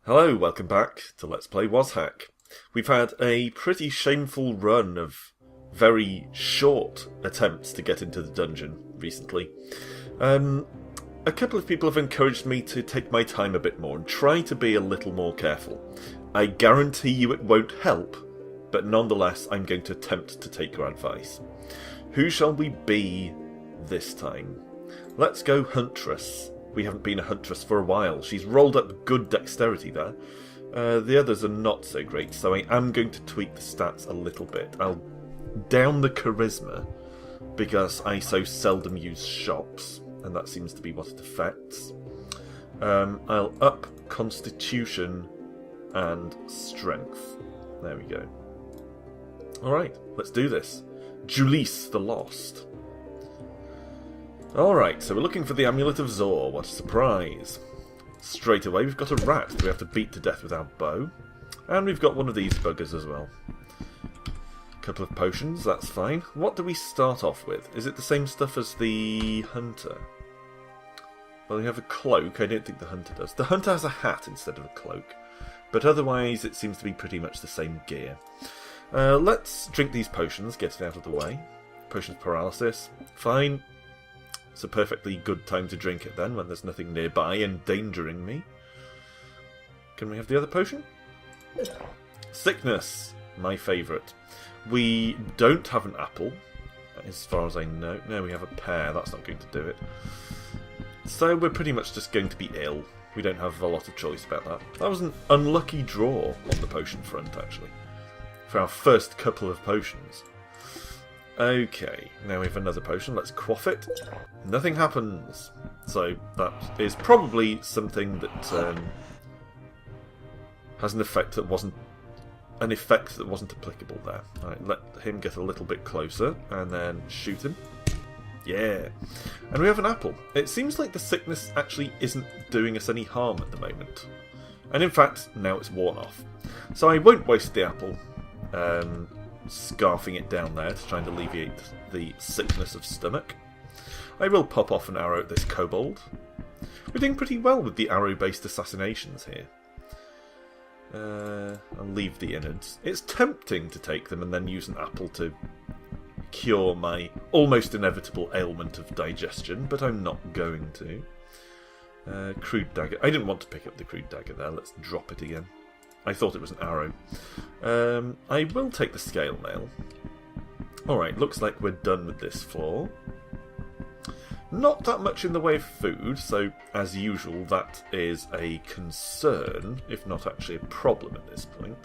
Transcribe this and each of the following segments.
Hello, welcome back to Let's Play WazHack. We've had a pretty shameful run of very short attempts to get into the dungeon recently. A couple of people have encouraged me to take my time a bit more and try to be a little more careful. I guarantee you it won't help, but nonetheless I'm going to attempt to take your advice. Who shall we be this time? Let's go Huntress. We haven't been a Huntress for a while. She's rolled up good dexterity there. The others are not so great, so I am going to tweak the stats a little bit. I'll down the charisma, because I so seldom use shops, and that seems to be what it affects. I'll up constitution and strength. There we go. Alright, let's do this. Julisse the Lost. Alright, so we're looking for the Amulet of Zor. What a surprise. Straight away we've got a rat that we have to beat to death with our bow. And we've got one of these buggers as well. A couple of potions, that's fine. What do we start off with? Is it the same stuff as the hunter? Well, we have a cloak. I don't think the hunter does. The hunter has a hat instead of a cloak. But otherwise it seems to be pretty much the same gear. Let's drink these potions, get it out of the way. Potion of paralysis. Fine. It's a perfectly good time to drink it then, when there's nothing nearby endangering me. Can we have the other potion? Sickness, my favourite. We don't have an apple, as far as I know. No, we have a pear. That's not going to do it. So we're pretty much just going to be ill. We don't have a lot of choice about that. That was an unlucky draw on the potion front, actually, for our first couple of potions. Okay, now we have another potion. Let's quaff it. Nothing happens. So that is probably something that has an effect that wasn't applicable there. Alright, let him get a little bit closer and then shoot him. Yeah. And we have an apple. It seems like the sickness actually isn't doing us any harm at the moment. And in fact, now it's worn off. So I won't waste the apple scarfing it down there to try and alleviate the sickness of stomach. I will pop off an arrow at this kobold. We're doing pretty well with the arrow-based assassinations here. I'll leave the innards. It's tempting to take them and then use an apple to cure my almost inevitable ailment of digestion, but I'm not going to. Crude dagger. I didn't want to pick up the crude dagger there. Let's drop it again. I thought it was an arrow. I will take the scale mail. Alright, looks like we're done with this floor. Not that much in the way of food, so as usual that is a concern, if not actually a problem at this point.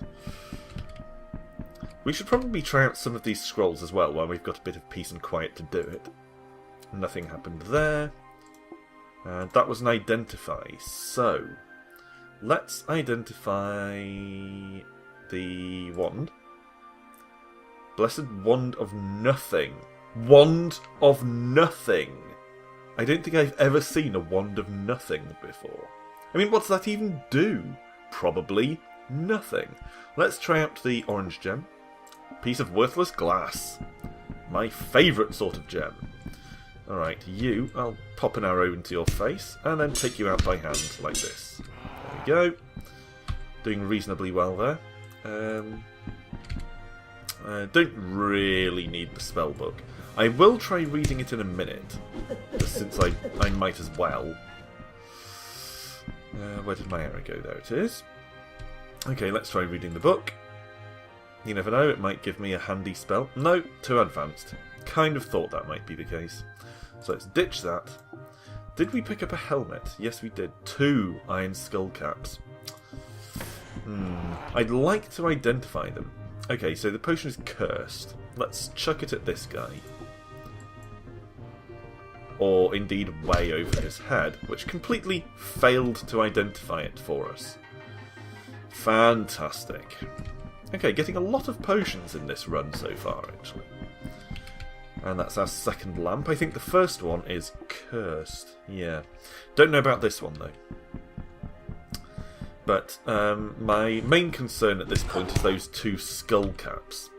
We should probably try out some of these scrolls as well while we've got a bit of peace and quiet to do it. Nothing happened there. And that was an identify, so let's identify the wand. Blessed Wand of Nothing. Wand of Nothing. I don't think I've ever seen a Wand of Nothing before. I mean, what's that even do? Probably nothing. Let's try out the orange gem. Piece of worthless glass. My favourite sort of gem. Alright, you, I'll pop an arrow into your face and then take you out by hand like this. There we go. Doing reasonably well there. Don't really need the spell book. I will try reading it in a minute, since I might as well. Where did my arrow go? There it is. Okay, let's try reading the book. You never know, it might give me a handy spell. No, too advanced. Kind of thought that might be the case. So let's ditch that. Did we pick up a helmet? Yes, we did. 2 iron skull caps. I'd like to identify them. Okay, so the potion is cursed. Let's chuck it at this guy. Or indeed way over his head, which completely failed to identify it for us. Fantastic. Okay, getting a lot of potions in this run so far, actually. And that's our second lamp. I think the first one is cursed. Yeah. Don't know about this one, though. But my main concern at this point is those 2 skull caps.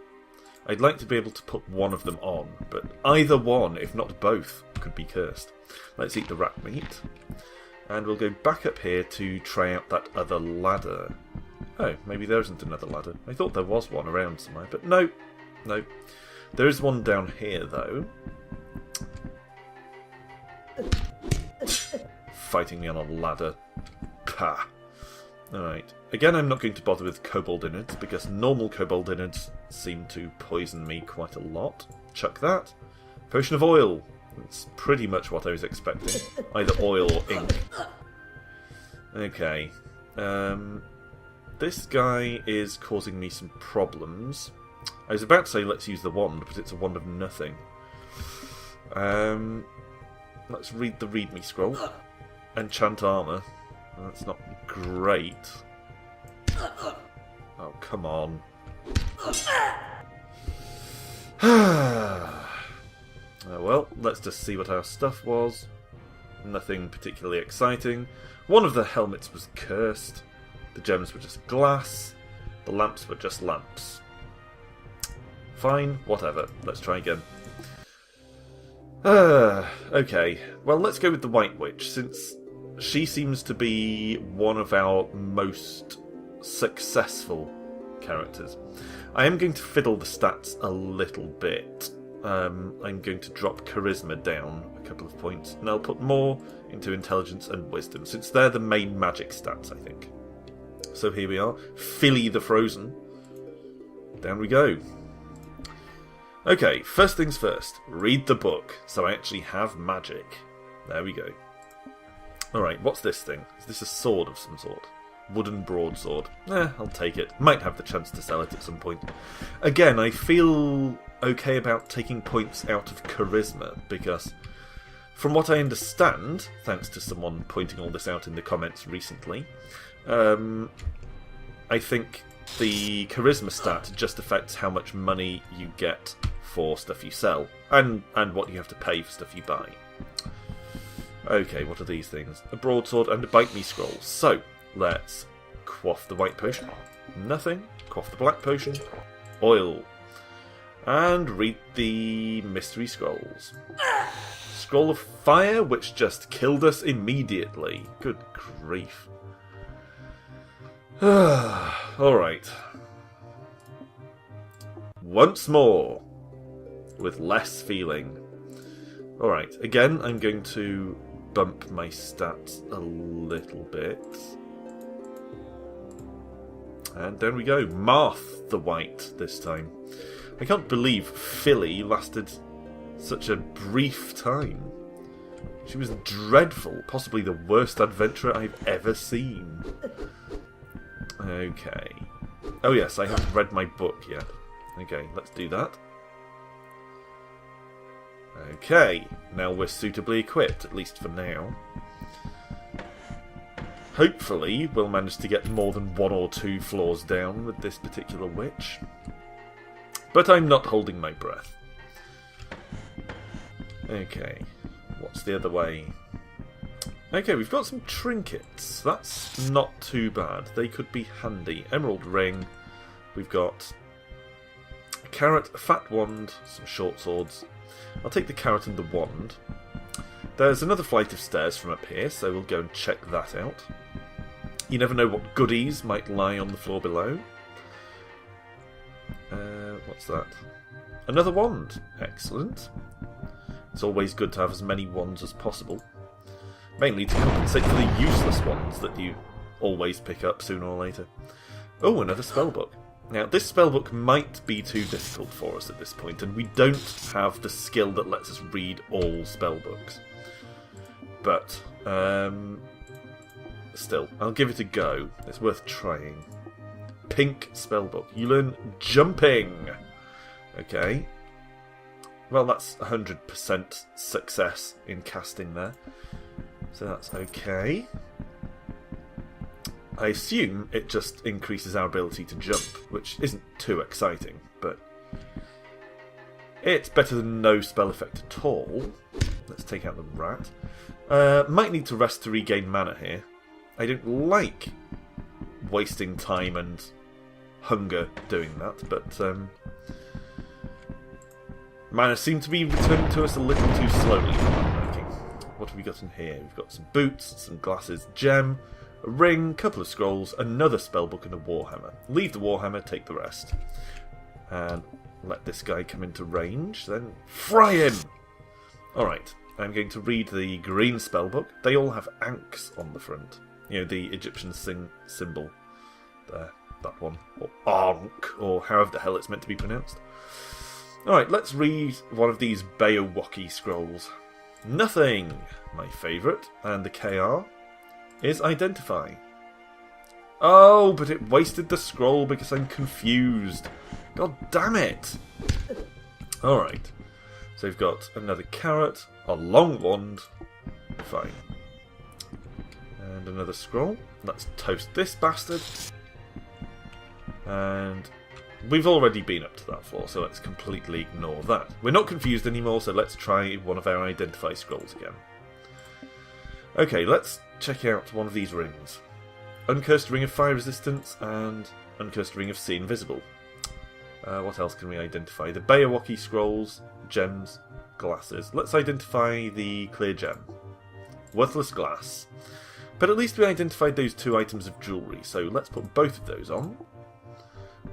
I'd like to be able to put one of them on, but either one, if not both, could be cursed. Let's eat the rat meat. And we'll go back up here to try out that other ladder. Oh, maybe there isn't another ladder. I thought there was one around somewhere, but no. No. There is one down here, though. Fighting me on a ladder. Pah. Alright. Again, I'm not going to bother with kobold innards, because normal kobold innards seem to poison me quite a lot. Chuck that. Potion of oil. That's pretty much what I was expecting. Either oil or ink. Okay. This guy is causing me some problems. I was about to say let's use the wand, but it's a wand of nothing. Let's read the readme scroll. Enchant armor. That's not great. Oh, come on. Oh, well, let's just see what our stuff was. Nothing particularly exciting. One of the helmets was cursed. The gems were just glass. The lamps were just lamps. Fine, whatever. Let's try again. Okay. Well, let's go with the White Witch, since she seems to be one of our most successful characters. I am going to fiddle the stats a little bit. I'm going to drop Charisma down a couple of points, and I'll put more into Intelligence and Wisdom, since they're the main magic stats, I think. So here we are. Philly the Frozen. Down we go. Okay, first things first. Read the book, so I actually have magic. There we go. Alright, what's this thing? Is this a sword of some sort? Wooden broadsword. I'll take it. Might have the chance to sell it at some point. Again, I feel okay about taking points out of Charisma, because from what I understand, thanks to someone pointing all this out in the comments recently, I think the Charisma stat just affects how much money you get for stuff you sell, and what you have to pay for stuff you buy. Okay, what are these things? A broadsword and a bite me scroll. So, let's quaff the white potion. Nothing. Quaff the black potion. Oil. And read the mystery scrolls. Scroll of fire, which just killed us immediately. Good grief. Alright. Once more. With less feeling. Alright, again, I'm going to bump my stats a little bit. And there we go. Marth the White this time. I can't believe Philly lasted such a brief time. She was dreadful. Possibly the worst adventurer I've ever seen. Okay. Oh yes, I haven't read my book yet. Okay, let's do that. Okay, now we're suitably equipped, at least for now. Hopefully we'll manage to get more than 1 or 2 floors down with this particular witch. But I'm not holding my breath. Okay, what's the other way? Okay, we've got some trinkets. That's not too bad. They could be handy. Emerald ring. We've got a carrot, a fat wand, some short swords. I'll take the carrot and the wand. There's another flight of stairs from up here, so we'll go and check that out. You never know what goodies might lie on the floor below. What's that? Another wand. Excellent. It's always good to have as many wands as possible. Mainly to compensate for the useless ones that you always pick up sooner or later. Oh, another spellbook. Now, this spellbook might be too difficult for us at this point, and we don't have the skill that lets us read all spellbooks. But, still, I'll give it a go. It's worth trying. Pink spellbook. You learn jumping! Okay. Well, that's 100% success in casting there. So that's okay. I assume it just increases our ability to jump, which isn't too exciting, but it's better than no spell effect at all. Let's take out the rat. Might need to rest to regain mana here. I don't like wasting time and hunger doing that, but mana seem to be returning to us a little too slowly. what have we got in here? We've got some boots, some glasses, gem, a ring, couple of scrolls, another spellbook and a warhammer. Leave the warhammer, take the rest. And let this guy come into range, then fry him! Alright, I'm going to read the green spellbook. They all have ankhs on the front. You know, the Egyptian symbol. There, that one. Or ankh, or however the hell it's meant to be pronounced. Alright, let's read one of these Beowulf scrolls. Nothing, my favourite, and the KR is identify. Oh, but it wasted the scroll because I'm confused. God damn it! Alright, so we've got another carrot, a long wand, fine. And another scroll. Let's toast this bastard. And we've already been up to that floor, so let's completely ignore that. We're not confused anymore, so let's try one of our identify scrolls again. Okay, let's check out one of these rings. Uncursed Ring of Fire Resistance and Uncursed Ring of See Invisible. What else can we identify? The Beowulf scrolls, gems, glasses. Let's identify the clear gem. Worthless glass. But at least we identified those two items of jewellery, so let's put both of those on.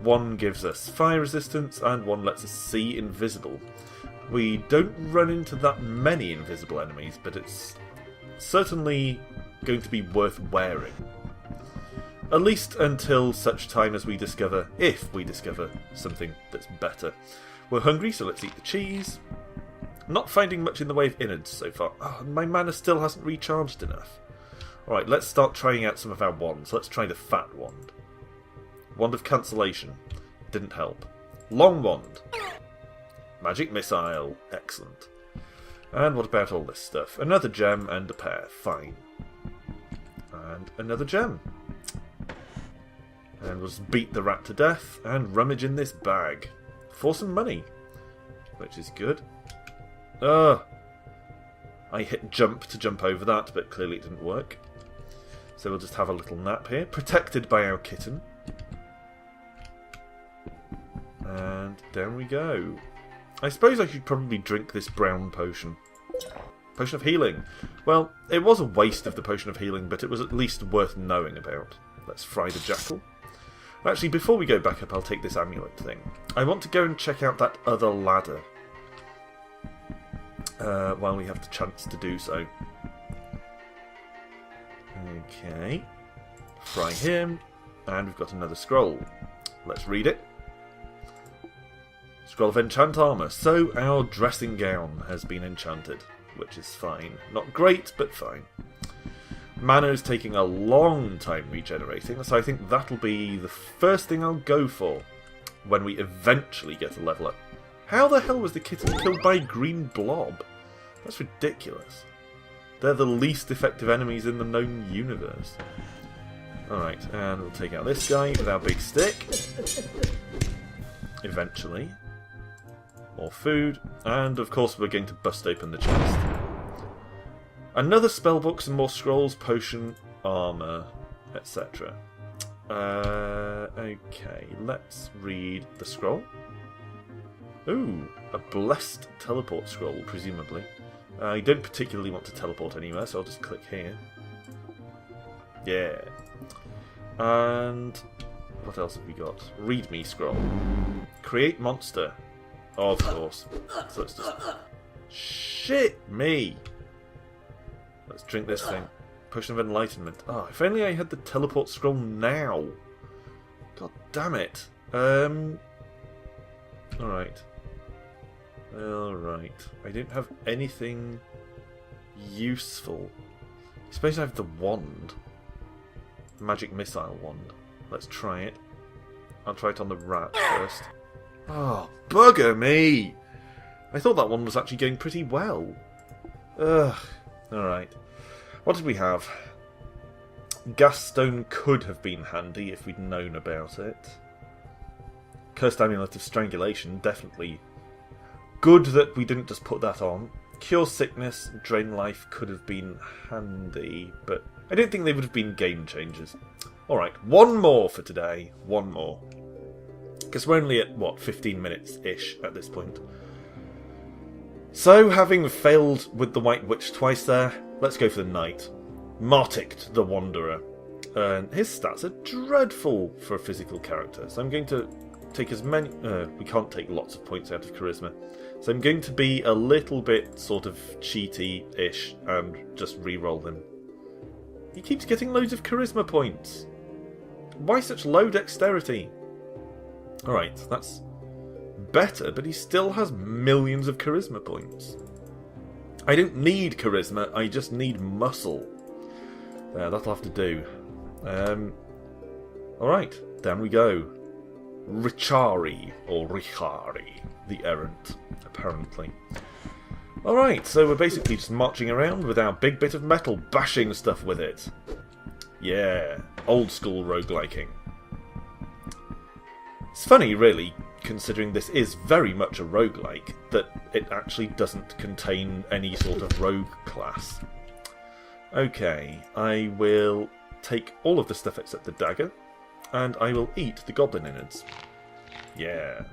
One gives us fire resistance, and one lets us see invisible. We don't run into that many invisible enemies, but it's certainly going to be worth wearing. At least until such time as we discover, if we discover, something that's better. We're hungry, so let's eat the cheese. Not finding much in the way of innards so far. Oh, my mana still hasn't recharged enough. Alright, let's start trying out some of our wands. Let's try the fat wand. Wand of Cancellation. Didn't help. Long wand. Magic missile. Excellent. And what about all this stuff? Another gem and a pair. Fine. And another gem. And we'll just beat the rat to death and rummage in this bag. For some money. Which is good. I hit jump to jump over that, but clearly it didn't work. So we'll just have a little nap here. Protected by our kitten. And down we go. I suppose I should probably drink this brown potion. Potion of healing. Well, it was a waste of the potion of healing, but it was at least worth knowing about. Let's fry the jackal. Actually, before we go back up, I'll take this amulet thing. I want to go and check out that other ladder. While we have the chance to do so. Okay. Fry him. And we've got another scroll. Let's read it. Scroll of Enchant Armour. So our dressing gown has been enchanted, which is fine. Not great, but fine. Mana is taking a long time regenerating, so I think that'll be the first thing I'll go for when we eventually get a level up. How the hell was the kitten killed by a green blob? That's ridiculous. They're the least effective enemies in the known universe. Alright, and we'll take out this guy with our big stick. Eventually. More food, and of course we're going to bust open the chest. Another spellbook, some more scrolls, potion, armour, etc. Okay, let's read the scroll. Ooh, a blessed teleport scroll, presumably. I don't particularly want to teleport anywhere, so I'll just click here. Yeah. And what else have we got? Readme scroll. Create monster. Oh, of course. So let's just... Shit me! Let's drink this thing. Potion of Enlightenment. Oh, if only I had the teleport scroll now. God damn it. Alright. Alright. I don't have anything useful. I suppose I have the wand. Magic missile wand. Let's try it. I'll try it on the rat first. Oh, bugger me! I thought that one was actually going pretty well. Ugh. Alright. What did we have? Gasstone could have been handy if we'd known about it. Cursed Amulet of Strangulation, definitely. Good that we didn't just put that on. Cure Sickness, Drain Life could have been handy, but I don't think they would have been game changers. Alright, one more for today. One more. Because we're only at, what, 15 minutes-ish at this point. So, having failed with the White Witch twice there, let's go for the Knight. Martict the Wanderer. His stats are dreadful for a physical character, so I'm going to take as many... we can't take lots of points out of Charisma. So I'm going to be a little bit sort of cheaty-ish and just re-roll them. He keeps getting loads of Charisma points. Why such low dexterity? Alright, that's better, but he still has millions of Charisma points. I don't need Charisma, I just need muscle. That'll have to do. Alright, down we go. Richari, or Richari, the Errant, apparently. Alright, so we're basically just marching around with our big bit of metal, bashing stuff with it. Yeah, old school rogueliking. It's funny, really, considering this is very much a roguelike, that it actually doesn't contain any sort of rogue class. Okay, I will take all of the stuff except the dagger, and I will eat the goblin innards. Yeah.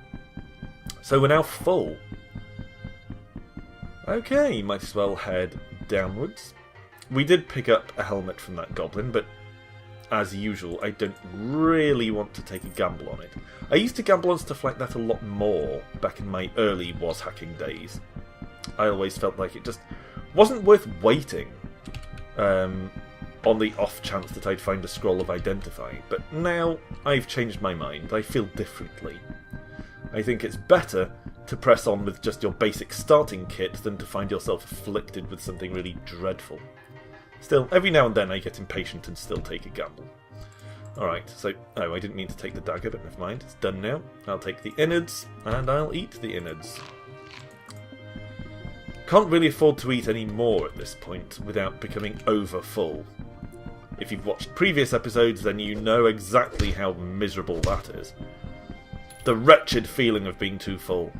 So we're now full. Okay, might as well head downwards. We did pick up a helmet from that goblin, but as usual, I don't really want to take a gamble on it. I used to gamble on stuff like that a lot more back in my early WazHacking days. I always felt like it just wasn't worth waiting on the off chance that I'd find a scroll of Identify, but now I've changed my mind. I feel differently. I think it's better to press on with just your basic starting kit than to find yourself afflicted with something really dreadful. Still, every now and then I get impatient and still take a gamble. Alright, so... Oh, I didn't mean to take the dagger, but never mind. It's done now. I'll take the innards, and I'll eat the innards. Can't really afford to eat any more at this point without becoming over full. If you've watched previous episodes, then you know exactly how miserable that is. The wretched feeling of being too full.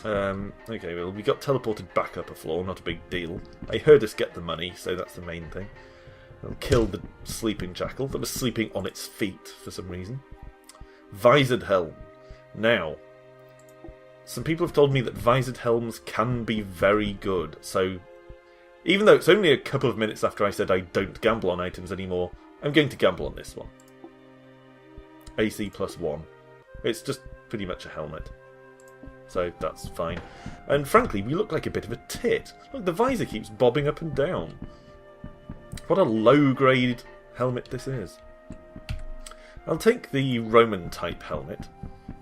Okay, well, we got teleported back up a floor, not a big deal. I heard us get the money, so that's the main thing. I'll kill the sleeping jackal that was sleeping on its feet for some reason. Visored helm. Now, some people have told me that visored helms can be very good, so even though it's only a couple of minutes after I said I don't gamble on items anymore, I'm going to gamble on this one. AC +1. It's just pretty much a helmet. So that's fine. And frankly, we look like a bit of a tit. Look, the visor keeps bobbing up and down. What a low-grade helmet this is. I'll take the Roman-type helmet,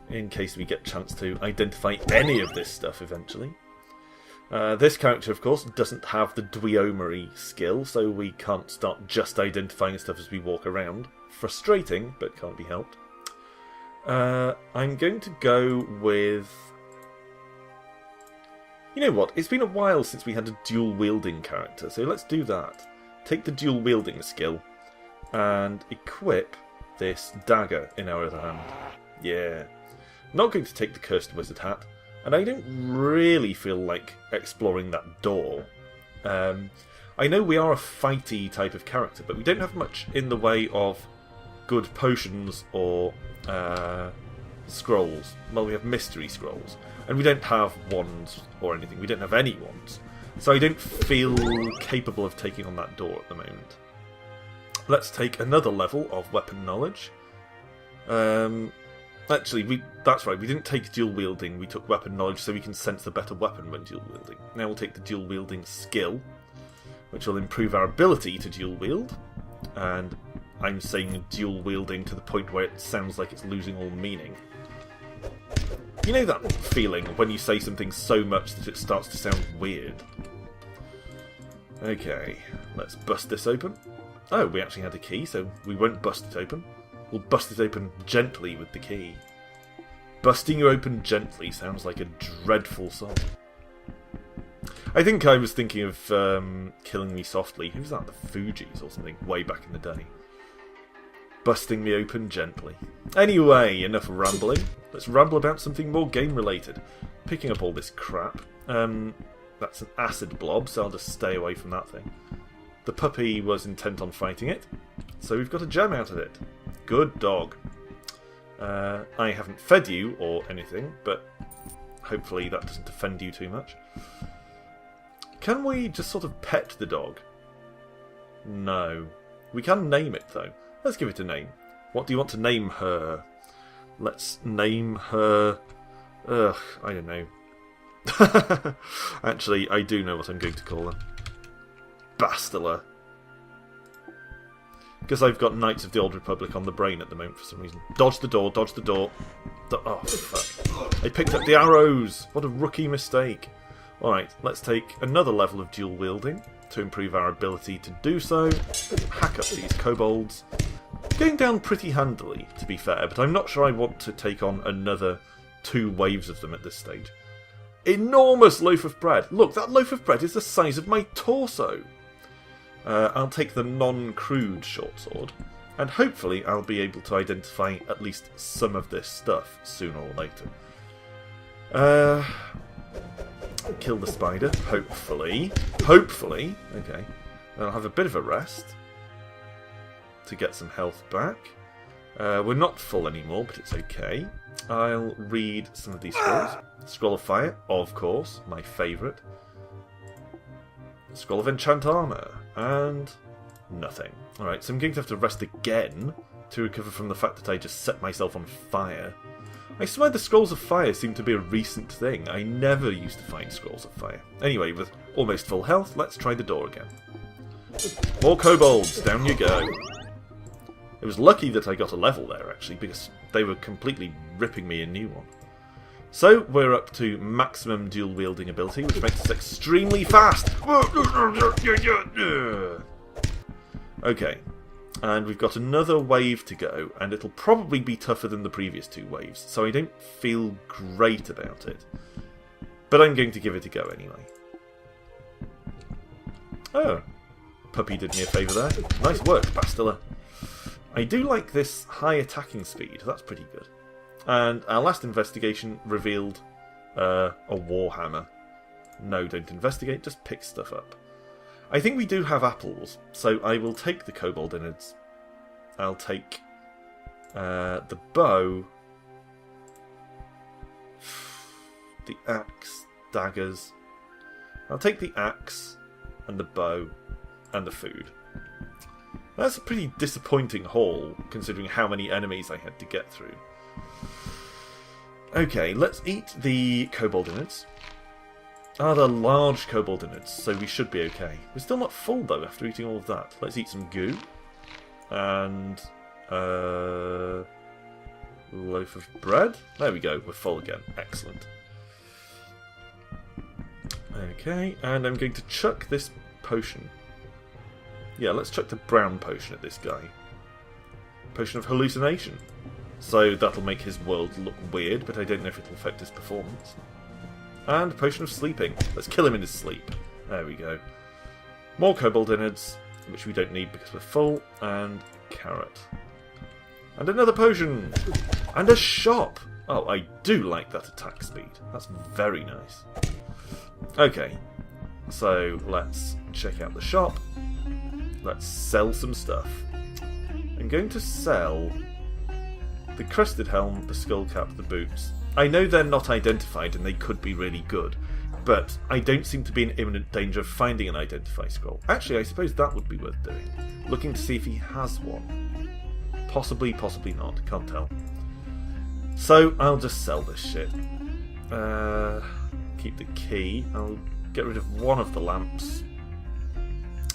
in case we get a chance to identify any of this stuff eventually. This character, of course, doesn't have the Dweomery skill, so we can't start just identifying stuff as we walk around. Frustrating, but can't be helped. I'm going to go with... You know what? It's been a while since we had a dual-wielding character, so let's do that. Take the dual-wielding skill and equip this dagger in our other hand. Yeah. Not going to take the Cursed Wizard hat, and I don't really feel like exploring that door. I know we are a fighty type of character, but we don't have much in the way of good potions or scrolls. Well, we have mystery scrolls. And we don't have wands or anything. We don't have any wands. So I don't feel capable of taking on that door at the moment. Let's take another level of weapon knowledge. Actually, that's right. We didn't take dual wielding. We took weapon knowledge so we can sense the better weapon when dual wielding. Now we'll take the dual wielding skill, which will improve our ability to dual wield. And I'm saying dual wielding to the point where it sounds like it's losing all meaning. You know that feeling when you say something so much that it starts to sound weird? Okay, let's bust this open. Oh, we actually had a key, so we won't bust it open. We'll bust it open gently with the key. Busting you open gently sounds like a dreadful song. I think I was thinking of Killing Me Softly. Who's that? The Fugees or something way back in the day. Busting me open gently. Anyway, enough rambling. Let's ramble about something more game-related. Picking up all this crap. That's an acid blob, so I'll just stay away from that thing. The puppy was intent on fighting it, so we've got a gem out of it. Good dog. I haven't fed you or anything, but hopefully that doesn't offend you too much. Can we just sort of pet the dog? No. We can name it, though. Let's give it a name. What do you want to name her? Let's name her... I don't know. Actually, I do know what I'm going to call her. Bastila. Because I've got Knights of the Old Republic on the brain at the moment for some reason. Dodge the door, dodge the door. Oh, fuck. I picked up the arrows! What a rookie mistake. Alright, let's take another level of dual wielding to improve our ability to do so. Hack up these kobolds. Going down pretty handily, to be fair, but I'm not sure I want to take on another 2 waves of them at this stage. Enormous loaf of bread! Look, that loaf of bread is the size of my torso! I'll take the non-crude short sword, and hopefully I'll be able to identify at least some of this stuff sooner or later. Kill the spider, hopefully. Hopefully! Okay. Then I'll have a bit of a rest to get some health back. We're not full anymore, but it's okay. I'll read some of these scrolls. Scroll of Fire, of course, my favourite. Scroll of Enchant Armour, and nothing. Alright, so I'm going to have to rest again to recover from the fact that I just set myself on fire. I swear the Scrolls of Fire seem to be a recent thing. I never used to find Scrolls of Fire. Anyway, with almost full health, let's try the door again. More kobolds, down you go. It was lucky that I got a level there, actually, because they were completely ripping me a new one. So, we're up to maximum dual-wielding ability, which makes us extremely fast! Okay, and we've got another wave to go, and it'll probably be tougher than the previous 2 waves, so I don't feel great about it. But I'm going to give it a go anyway. Oh, puppy did me a favour there. Nice work, Bastila. I do like this high attacking speed, that's pretty good. And our last investigation revealed a warhammer. No, don't investigate, just pick stuff up. I think we do have apples, so I will take the kobold innards. I'll take the bow, the axe, daggers. I'll take the axe and the bow and the food. That's a pretty disappointing haul, considering how many enemies I had to get through. Okay, let's eat the kobold innards. Ah, they're large kobold innards, so we should be okay. We're still not full, though, after eating all of that. Let's eat some goo. And... loaf of bread. There we go, we're full again. Excellent. Okay, and I'm going to chuck this potion. Yeah, let's chuck the brown potion at this guy. Potion of hallucination. So that'll make his world look weird, but I don't know if it'll affect his performance. And Potion of Sleeping. Let's kill him in his sleep. There we go. More kobold innards, which we don't need because we're full, and carrot. And another potion! And a shop! Oh, I do like that attack speed. That's very nice. Okay, so let's check out the shop. Let's sell some stuff. I'm going to sell the crested helm, the skull cap, the boots. I know they're not identified and they could be really good, but I don't seem to be in imminent danger of finding an identify scroll. Actually, I suppose that would be worth doing. Looking to see if he has one. Possibly, possibly not. Can't tell. So, I'll just sell this shit. Keep the key. I'll get rid of one of the lamps.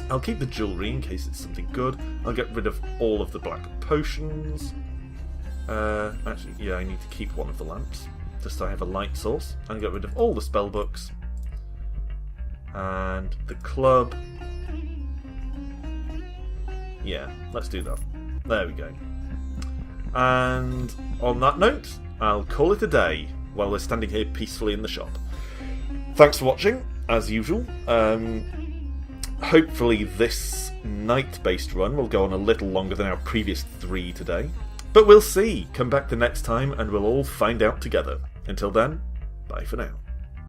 I'll keep the jewellery in case it's something good. I'll get rid of all of the black potions. Actually, yeah, I need to keep one of the lamps, just so I have a light source. I'll get rid of all the spell books. And the club. Yeah, let's do that. There we go. And on that note, I'll call it a day while we're standing here peacefully in the shop. Thanks for watching, as usual. Hopefully this night-based run will go on a little longer than our previous 3 today. But we'll see. Come back the next time and we'll all find out together. Until then, bye for now.